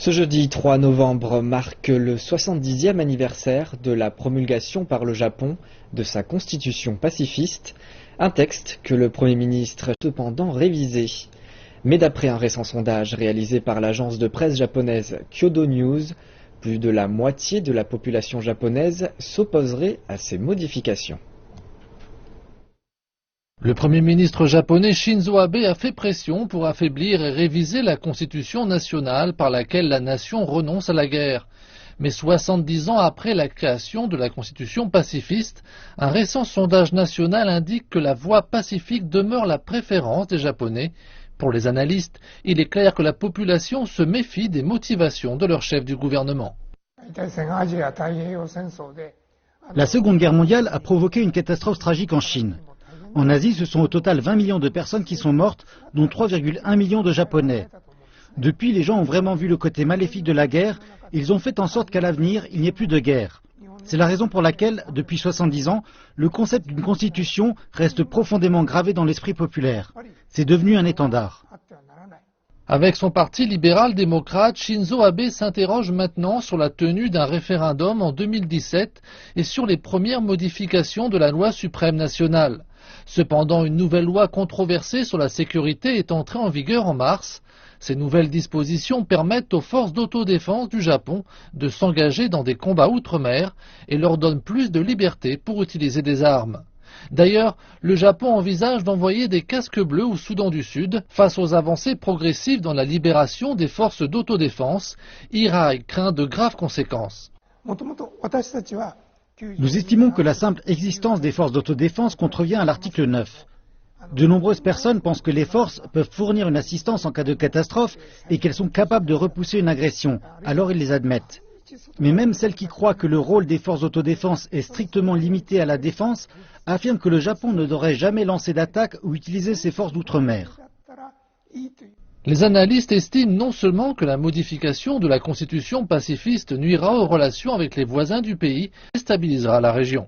Ce jeudi 3 novembre marque le 70e anniversaire de la promulgation par le Japon de sa constitution pacifiste, un texte que le Premier ministre a cependant révisé. Mais d'après un récent sondage réalisé par l'agence de presse japonaise Kyodo News, plus de la moitié de la population japonaise s'opposerait à ces modifications. Le Premier ministre japonais Shinzo Abe a fait pression pour affaiblir et réviser la constitution nationale par laquelle la nation renonce à la guerre. Mais 70 ans après la création de la constitution pacifiste, un récent sondage national indique que la voie pacifique demeure la préférence des Japonais. Pour les analystes, il est clair que la population se méfie des motivations de leur chef du gouvernement. La Seconde Guerre mondiale a provoqué une catastrophe tragique en Chine. En Asie, ce sont au total 20 millions de personnes qui sont mortes, dont 3,1 millions de Japonais. Depuis, les gens ont vraiment vu le côté maléfique de la guerre et ils ont fait en sorte qu'à l'avenir, il n'y ait plus de guerre. C'est la raison pour laquelle, depuis 70 ans, le concept d'une constitution reste profondément gravé dans l'esprit populaire. C'est devenu un étendard. Avec son parti libéral-démocrate, Shinzo Abe s'interroge maintenant sur la tenue d'un référendum en 2017 et sur les premières modifications de la loi suprême nationale. Cependant, une nouvelle loi controversée sur la sécurité est entrée en vigueur en mars. Ces nouvelles dispositions permettent aux forces d'autodéfense du Japon de s'engager dans des combats outre-mer et leur donnent plus de liberté pour utiliser des armes. D'ailleurs, le Japon envisage d'envoyer des casques bleus au Soudan du Sud face aux avancées progressives dans la libération des forces d'autodéfense. Irai craint de graves conséquences. Nous estimons que la simple existence des forces d'autodéfense contrevient à l'article 9. De nombreuses personnes pensent que les forces peuvent fournir une assistance en cas de catastrophe et qu'elles sont capables de repousser une agression, alors ils les admettent. Mais même celles qui croient que le rôle des forces d'autodéfense est strictement limité à la défense affirment que le Japon ne devrait jamais lancer d'attaque ou utiliser ses forces d'outre-mer. Les analystes estiment non seulement que la modification de la constitution pacifiste nuira aux relations avec les voisins du pays et déstabilisera la région.